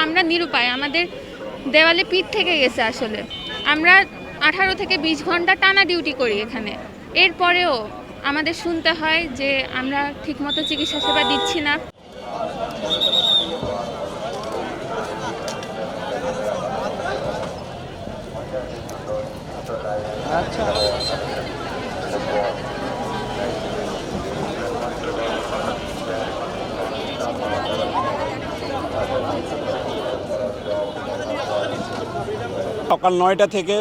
আমরা নিরুপায়, আমাদের দেওয়ালে পিঠ থেকে গেছে। আসলে আমরা 18 থেকে 20 ঘন্টা টানা ডিউটি করি এখানে, এরপরেও আমাদের শুনতে হয় যে আমরা ঠিকমতো চিকিৎসা সেবা দিচ্ছি না। সকাল 9টা থেকে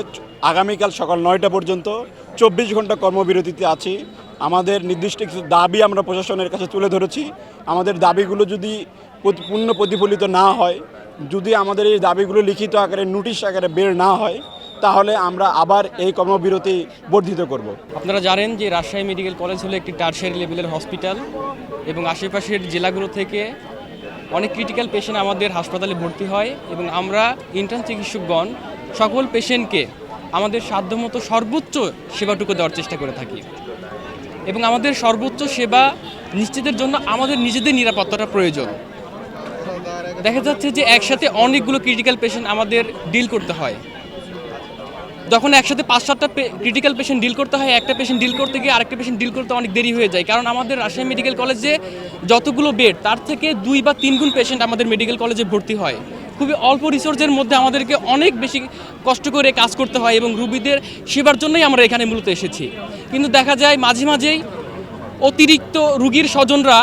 আগামীকাল সকাল 9টা পর্যন্ত 24 ঘন্টা কর্মবিরতিতে আছি। আমাদের নির্দিষ্ট কিছু দাবি আমরা প্রশাসনের কাছে তুলে ধরেছি। আমাদের দাবিগুলো যদি পূর্ণ প্রতিফলিত না হয়, যদি আমাদের এই দাবিগুলো লিখিত আকারে নোটিশ আকারে বের না হয়, তাহলে আমরা আবার এই কর্মবিরতি বর্ধিত করব। আপনারা জানেন যে রাজশাহী মেডিকেল কলেজ হলো একটি টারশিয়ারি লেভেলের হসপিটাল এবং আশেপাশের জেলাগুলো থেকে অনেক ক্রিটিক্যাল পেশেন্ট আমাদের হাসপাতালে ভর্তি হয় এবং আমরা ইন্টার্ন চিকিৎসকগণ সকল পেশেন্টকে আমাদের সাধ্যমতো সর্বোচ্চ সেবাটুকু দেওয়ার চেষ্টা করে থাকি এবং আমাদের সর্বোচ্চ সেবা নিশ্চিতের জন্য আমাদের নিজেদের নিরাপত্তাটা প্রয়োজন। দেখা যাচ্ছে যে একসাথে অনেকগুলো ক্রিটিক্যাল পেশেন্ট আমাদের ডিল করতে হয়। যখন একসাথে 5-7টা ক্রিটিক্যাল পেশেন্ট ডিল করতে হয়, একটা পেশেন্ট ডিল করতে গিয়ে আরেকটা পেশেন্ট ডিল করতে অনেক দেরি হয়ে যায়, কারণ আমাদের রাজশাহী মেডিকেল কলেজে যতগুলো বেড তার থেকে 2 বা 3 গুণ পেশেন্ট আমাদের মেডিকেল কলেজে ভর্তি হয়। খুবই অল্প রিসোর্সের মধ্যে আমাদেরকে অনেক বেশি কষ্ট করে কাজ করতে হয় এবং রোগীদের সেবার জন্যই আমরা এখানে মূলত এসেছি। কিন্তু দেখা যায় মাঝে মাঝেই অতিরিক্ত রোগীর স্বজনরা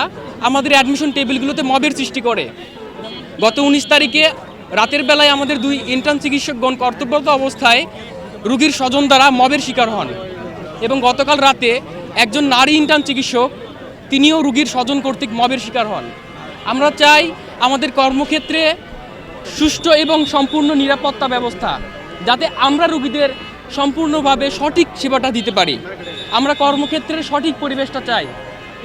আমাদের অ্যাডমিশন টেবিলগুলোতে মবের সৃষ্টি করে। গত 19 তারিখে রাতের বেলায় আমাদের 2 ইন্টার্ন চিকিৎসকগণ কর্তব্যরত অবস্থায় রোগীর স্বজন দ্বারা মবের শিকার হন এবং গতকাল রাতে একজন নারী ইন্টার্ন চিকিৎসক তিনিও রোগীর স্বজন কর্তৃক মবের শিকার হন। আমরা চাই আমাদের কর্মক্ষেত্রে সুষ্ঠু এবং সম্পূর্ণ নিরাপত্তা ব্যবস্থা, যাতে আমরা রোগীদের সম্পূর্ণভাবে সঠিক সেবাটা দিতে পারি। আমরা কর্মক্ষেত্রের সঠিক পরিবেশটা চাই।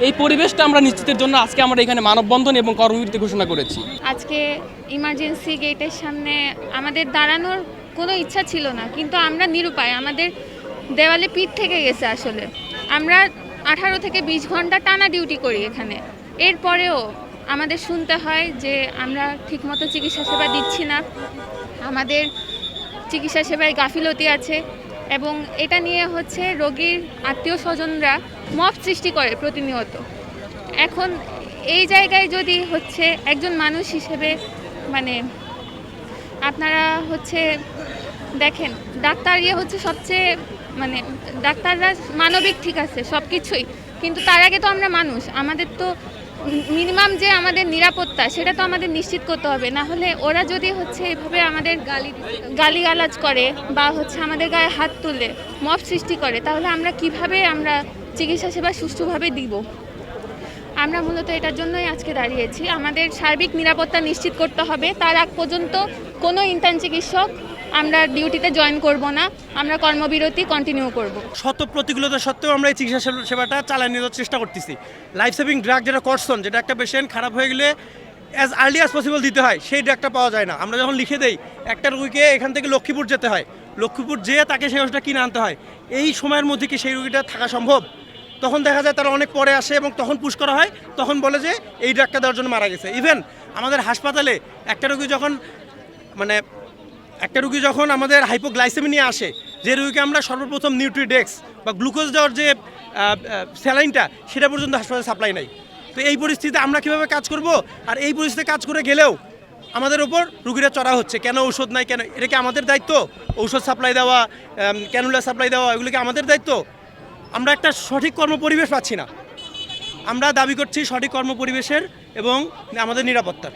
এই পরিবেশটা আমরা নিশ্চিতের জন্য আজকে আমরা এখানে মানববন্ধন এবং কর্মবিরতি ঘোষণা করেছি। আজকে ইমার্জেন্সি গেটের সামনে আমাদের দাঁড়ানোর কোনো ইচ্ছা ছিল না, কিন্তু আমরা নিরুপায়, আমাদের দেওয়ালে পিঠ থেকে গেছে। আসলে আমরা 18 থেকে 20 ঘন্টা টানা ডিউটি করি এখানে, এরপরেও আমাদের শুনতে হয় যে আমরা ঠিকমতো চিকিৎসা সেবা দিচ্ছি না, আমাদের চিকিৎসা সেবায় গাফিলতি আছে এবং এটা নিয়ে হচ্ছে রোগীর আত্মীয় স্বজনরা মব সৃষ্টি করে প্রতিনিয়ত। এখন এই জায়গায় যদি হচ্ছে একজন মানুষ হিসেবে মানে আপনারা হচ্ছে দেখেন, ডাক্তার হচ্ছে সবচেয়ে মানে ডাক্তাররা মানবিক, ঠিক আছে সব কিছুই, কিন্তু তার আগে তো আমরা মানুষ। আমাদের তো মিনিমাম যে আমাদের নিরাপত্তা সেটা তো আমাদের নিশ্চিত করতে হবে, না হলে ওরা যদি হচ্ছে এভাবে আমাদের গালিগালাজ করে বা হচ্ছে আমাদের গায়ে হাত তুলে মব সৃষ্টি করে, তাহলে আমরা কিভাবে আমরা চিকিৎসা সেবা সুষ্ঠুভাবে দিব? আমরা মূলত এটার জন্যই আজকে দাঁড়িয়েছি। আমাদের সার্বিক নিরাপত্তা নিশ্চিত করতে হবে। তার আগ পর্যন্ত কোনো ইন্টার্ন চিকিৎসক আমরা ডিউটিতে জয়েন করব না, আমরা কর্মবিরতি কন্টিনিউ করব। শত প্রতিকূলতা সত্ত্বেও আমরা এই চিকিৎসা সেবাটা চালিয়ে নেওয়ার চেষ্টা করতেছি। লাইফ সেভিং ড্রাগ যেটা করসন, যেটা একটা পেশেন্ট খারাপ হয়ে গেলে অ্যাজ আর্লি অ্যাজ পসিবল দিতে হয়, সেই ড্রাগটা পাওয়া যায় না। আমরা যখন লিখে দেই একটা রোগীকে এখান থেকে লক্ষ্মীপুর যেতে হয়, লক্ষ্মীপুর যেয়ে তাকে সেই ওষুধটা কিনে আনতে হয়, এই সময়ের মধ্যে কি সেই রোগীটা থাকা সম্ভব? তখন দেখা যায় তারা অনেক পরে আসে এবং তখন পুশ করা হয়, তখন বলে যে এই ড্রাগটা দেওয়ার জন্য মারা গেছে। ইভেন আমাদের হাসপাতালে একটা রোগী যখন আমাদের হাইপোগ্লাইসেমি নিয়ে আসে, যে রোগীকে আমরা সর্বপ্রথম নিউট্রিডেক্স বা গ্লুকোজ দেওয়ার যে স্যালাইনটা সেটা পর্যন্ত হাসপাতালে সাপ্লাই নাই। তো এই পরিস্থিতিতে আমরা কীভাবে কাজ করব? আর এই পরিস্থিতিতে কাজ করে গেলেও আমাদের ওপর রোগীরা চড়া হচ্ছে, কেন ঔষধ নাই, কেন? এটা কি আমাদের দায়িত্ব? ঔষধ সাপ্লাই দেওয়া, ক্যানুলা সাপ্লাই দেওয়া, এগুলো কি আমাদের দায়িত্ব? আমরা একটা সঠিক কর্মপরিবেশ পাচ্ছি না। আমরা দাবি করছি সঠিক কর্মপরিবেশের এবং আমাদের নিরাপত্তার।